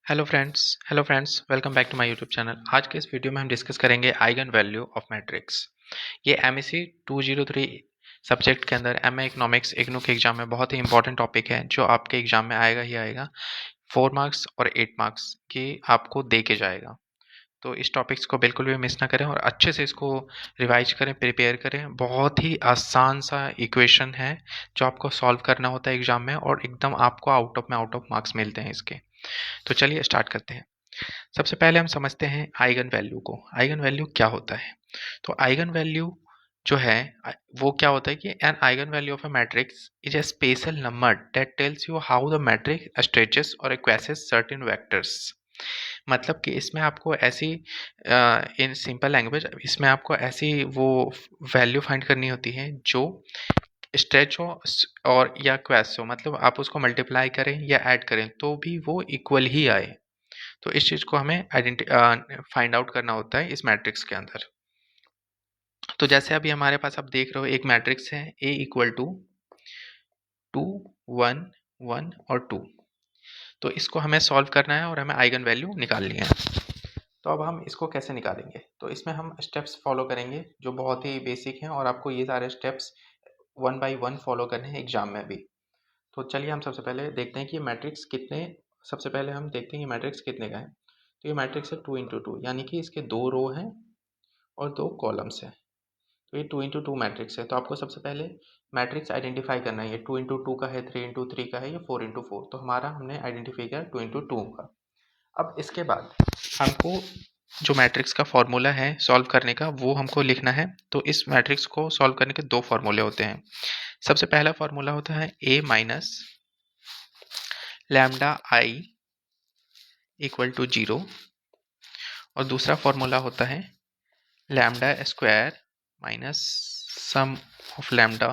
Hello friends welcome back to my YouTube channel. आज के इस वीडियो में हम डिस्कस करेंगे आइगन वैल्यू ऑफ मैट्रिक्स। ये एमएससी 203 सब्जेक्ट के अंदर एमए इकोनॉमिक्स इग्नू के एग्जाम में बहुत ही इंपॉर्टेंट टॉपिक है, जो आपके एग्जाम में आएगा ही आएगा। 4 मार्क्स और 8 मार्क्स की आपको दे के जाएगा। तो इस टॉपिक्स को बिल्कुल भी मिस ना करें और अच्छे से इसको रिवाइज करें, प्रिपेयर करें। बहुत ही आसान सा इक्वेशन है जो आपको सॉल्व करना होता है एग्जाम में, और एकदम आपको आउट ऑफ मार्क्स मिलते हैं इसके। तो चलिए स्टार्ट करते हैं। सबसे पहले हम समझते हैं आइगन वैल्यू को। आइगन वैल्यू क्या होता है? तो आइगन वैल्यू जो है वो क्या होता है कि an eigen value of a matrix is a special number that tells you how the matrix stretches और एक्वेसेस सर्टेन वेक्टर्स। मतलब कि इसमें आपको ऐसी इन सिंपल लैंग्वेज इसमें आपको ऐसी वो वैल्यू फाइंड करनी होती है जो स्ट्रेच हो और या क्वेस हो, मतलब आप उसको मल्टीप्लाई करें या ऐड करें तो भी वो इक्वल ही आए। तो इस चीज़ को हमें फाइंड आउट करना होता है इस मैट्रिक्स के अंदर। तो जैसे अभी हमारे पास आप देख रहे हो एक मैट्रिक्स है A इक्वल टू 2 1 1 और 2। तो इसको हमें सॉल्व करना है और हमें आइगन वैल्यू निकालनी है। तो अब हम इसको कैसे निकालेंगे? तो इसमें हम स्टेप्स फॉलो करेंगे जो बहुत ही बेसिक हैं, और आपको ये सारे स्टेप्स 1 बाय 1 फॉलो करने हैं एग्जाम में भी। तो चलिए हम सबसे पहले देखते हैं कि मैट्रिक्स कितने सबसे पहले हम देखते हैं कि मैट्रिक्स कितने का है। तो ये मैट्रिक्स है 2 इंटू 2, यानी कि इसके 2 रो हैं और 2 कॉलम्स हैं। तो ये 2 इंटू 2 मैट्रिक्स है। तो आपको सबसे पहले मैट्रिक्स आइडेंटिफाई करना है। ये 2 इंटू 2 का है, 3 इंटू 3 का है, या 4 इंटू 4। तो हमारा हमने आइडेंटिफाई किया 2 इंटू 2 का। अब इसके बाद हमको जो मैट्रिक्स का फॉर्मूला है सॉल्व करने का वो हमको लिखना है। तो इस मैट्रिक्स को सॉल्व करने के 2 फॉर्मूले होते हैं। सबसे पहला फॉर्मूला होता है A minus lambda I equal to 0, और दूसरा फॉर्मूला होता है lambda square minus sum of lambda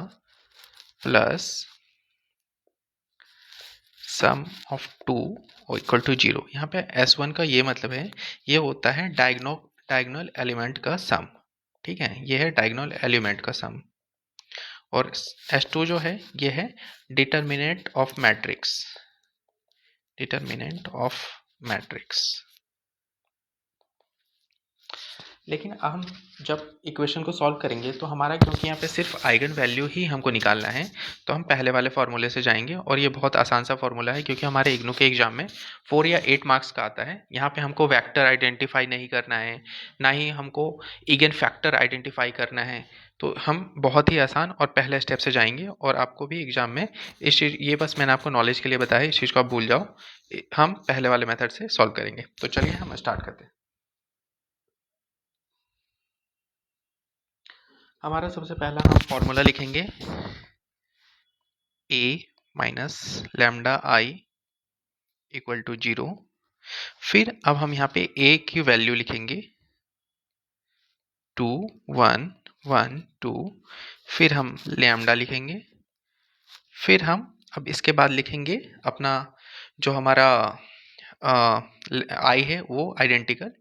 plus sum of 2 equal to 0। यहाँ पे S1 का ये मतलब है, ये होता है डायगोनल एलिमेंट का सम। ठीक है, ये है डायगोनल एलिमेंट का सम। और S2 जो है ये है determinant of matrix. Determinant of matrix. लेकिन हम जब इक्वेशन को सॉल्व करेंगे तो हमारा, क्योंकि यहाँ पे सिर्फ आइगन वैल्यू ही हमको निकालना है, तो हम पहले वाले फार्मूले से जाएंगे। और ये बहुत आसान सा फार्मूला है, क्योंकि हमारे इग्नू के एग्जाम में 4 या 8 मार्क्स का आता है। यहाँ पे हमको वेक्टर आइडेंटिफाई नहीं करना है, ना ही हमको इगन फैक्टर आइडेंटिफाई करना है। तो हम बहुत ही आसान और पहले स्टेप से जाएंगे, और आपको भी एग्जाम में इस चीज़, ये बस मैंने आपको नॉलेज के लिए बताया, इस चीज़ को आप भूल जाओ। हम पहले वाले मेथड से सॉल्व करेंगे। तो चलिए हम स्टार्ट करते हैं। हमारा सबसे पहला हम फॉर्मूला लिखेंगे A minus lambda I equal to 0। फिर अब हम यहाँ पे A की वैल्यू लिखेंगे 2 1 1 2। फिर हम लैम्डा लिखेंगे। फिर हम अब इसके बाद लिखेंगे अपना जो हमारा आई है वो आइडेंटिकल।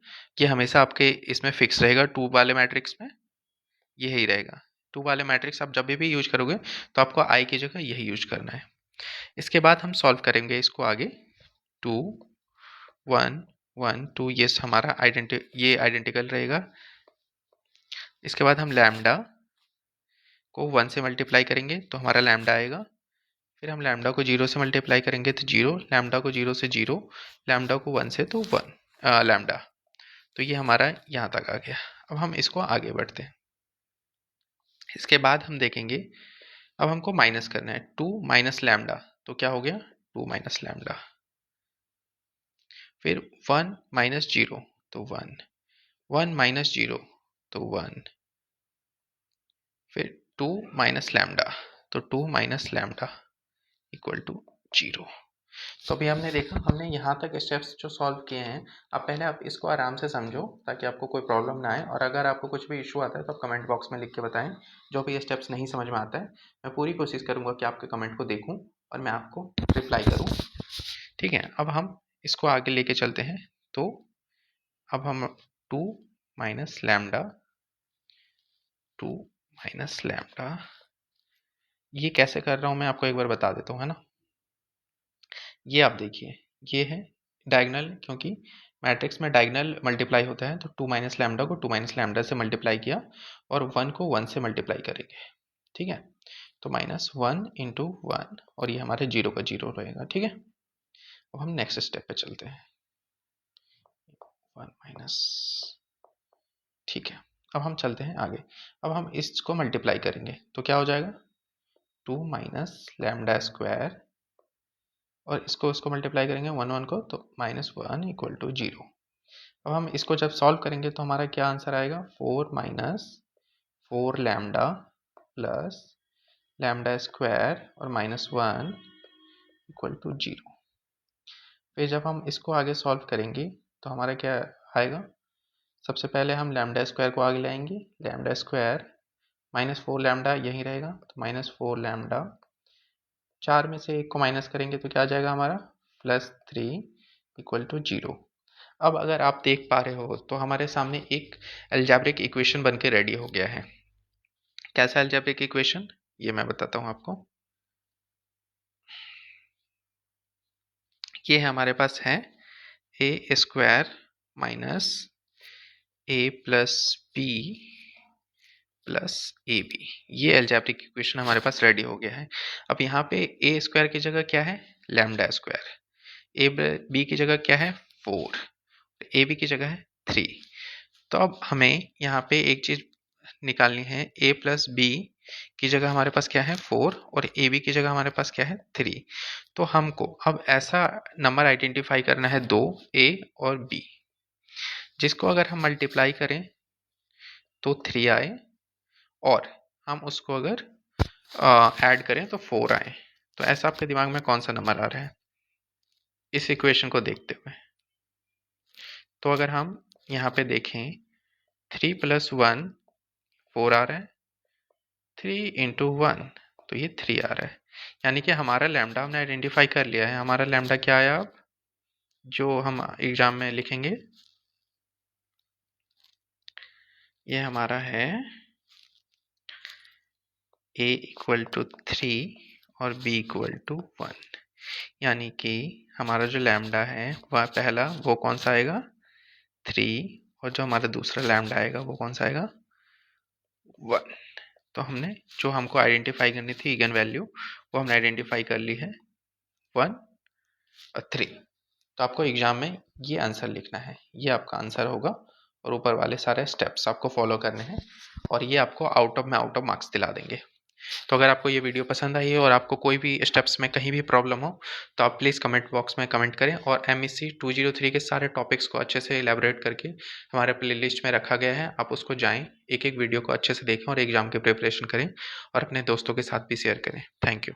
ये हमेशा आपके इसमें फिक्स रहेगा, 2 वाले मैट्रिक्स में यही रहेगा। 2 वाले मैट्रिक्स आप जब भी यूज करोगे तो आपको आई की जगह यही यूज करना है। इसके बाद हम सॉल्व करेंगे इसको आगे। 2 1 1 2 ये हमारा ये आइडेंटिकल रहेगा। इसके बाद हम लैम्डा को 1 से मल्टीप्लाई करेंगे तो हमारा लैम्डा आएगा। फिर हम लैम्डा को 0 से मल्टीप्लाई करेंगे तो 0, लैम्डा को 0 से 0, लैम्डा को 1 से तो 1 लैम्डा। तो ये हमारा यहाँ तक आ गया। अब हम इसको आगे बढ़ते हैं। इसके बाद हम देखेंगे, अब हमको माइनस करना है। 2 माइनस लैम्डा तो क्या हो गया? 2 माइनस लैम्डा। फिर 1 माइनस 0 तो 1, 1 माइनस 0 तो 1। फिर 2 माइनस लैम्डा तो 2 माइनस लैम्डा इक्वल टू 0। तो अभी हमने देखा, हमने यहाँ तक स्टेप्स जो सॉल्व किए हैं। अब पहले आप इसको आराम से समझो ताकि आपको कोई प्रॉब्लम ना आए, और अगर आपको कुछ भी इशू आता है तो आप कमेंट बॉक्स में लिख के बताएं। जो भी ये स्टेप्स नहीं समझ में आता है, मैं पूरी कोशिश करूँगा कि आपके कमेंट को देखूँ और मैं आपको रिप्लाई करूँ। ठीक है, अब हम इसको आगे लेके चलते हैं। तो अब हम 2 माइनस लैम्डा 2 माइनस लैम्डा, ये कैसे कर रहा हूँ मैं आपको एक बार बता देता हूँ, है ना। ये आप देखिए, ये है डायगनल, क्योंकि मैट्रिक्स में डायगनल मल्टीप्लाई होता है, तो 2 माइनस लैम्डा को 2 माइनस लैम्डा से मल्टीप्लाई किया और 1 को 1 से मल्टीप्लाई करेंगे, ठीक है। तो -1 इंटू 1 और ये हमारे 0 का 0 रहेगा, ठीक है। अब हम नेक्स्ट स्टेप पे चलते हैं। 1 माइनस, ठीक है। अब हम चलते हैं आगे। अब हम इसको मल्टीप्लाई करेंगे तो क्या हो जाएगा, 2 माइनस लैम्डा स्क्वायर और इसको मल्टीप्लाई करेंगे 1 को, तो -1 इक्वल टू 0। अब हम इसको जब सॉल्व करेंगे तो हमारा क्या आंसर आएगा, 4 minus 4 lambda plus lambda square और -1 इक्वल टू 0। फिर जब हम इसको आगे सॉल्व करेंगे तो हमारा क्या आएगा, सबसे पहले हम लैम्डा स्क्वायर को आगे लाएंगे, लैम्डा स्क्वायर -4 लैम्डा यहीं रहेगा, तो -4 लैम्डा, 4 में से 1 को माइनस करेंगे तो क्या आ जाएगा हमारा, +3 इक्वल टू 0। अब अगर आप देख पा रहे हो तो हमारे सामने एक अलजेब्रिक इक्वेशन बन के रेडी हो गया है। कैसा अलजेब्रिक इक्वेशन, ये मैं बताता हूँ आपको। ये हमारे पास है A square minus A plus B plus A B, ये अलजेब्रिक इक्वेशन हमारे पास रेडी हो गया है। अब यहाँ पे ए स्क्वायर की जगह क्या है, लैम्डा स्क्वायर, ए बी की जगह क्या है 4, ए बी की जगह है 3। तो अब हमें यहाँ पे एक चीज निकालनी है, a प्लस बी की जगह हमारे पास क्या है 4 और ए बी की जगह हमारे पास क्या है 3। तो हमको अब ऐसा नंबर आइडेंटिफाई करना है 2 a और b, जिसको अगर हम मल्टीप्लाई करें तो 3 आए और हम उसको अगर ऐड करें तो 4 आए। तो ऐसा आपके दिमाग में कौन सा नंबर आ रहा है इस इक्वेशन को देखते हुए। तो अगर हम यहाँ पे देखें 3 + 1 4 आ रहा है, 3 इंटू 1 तो ये 3 आ रहा है, यानी कि हमारा लैम्डा हमने आइडेंटिफाई कर लिया है। हमारा लैम्डा क्या आया, अब जो हम एग्जाम में लिखेंगे, ये हमारा है a इक्वल टू 3 और b इक्वल टू 1, यानी कि हमारा जो लैम्डा है वह पहला वो कौन सा आएगा 3 और जो हमारा दूसरा लैम्डा आएगा वो कौन सा आएगा 1। तो हमने जो हमको आइडेंटिफाई करनी थी इगन वैल्यू वो हमने आइडेंटिफाई कर ली है 1 और 3। तो आपको एग्जाम में ये आंसर लिखना है, ये आपका आंसर होगा और ऊपर वाले सारे स्टेप्स आपको फॉलो करने हैं और ये आपको आउट ऑफ मार्क्स दिला देंगे। तो अगर आपको ये वीडियो पसंद आई है और आपको कोई भी स्टेप्स में कहीं भी प्रॉब्लम हो तो आप प्लीज़ कमेंट बॉक्स में कमेंट करें, और MEC 203 के सारे टॉपिक्स को अच्छे से इलेबोरेट करके हमारे प्लेलिस्ट में रखा गया है, आप उसको जाएं, एक एक वीडियो को अच्छे से देखें और एग्जाम की प्रिपरेशन करें और अपने दोस्तों के साथ भी शेयर करें। Thank you.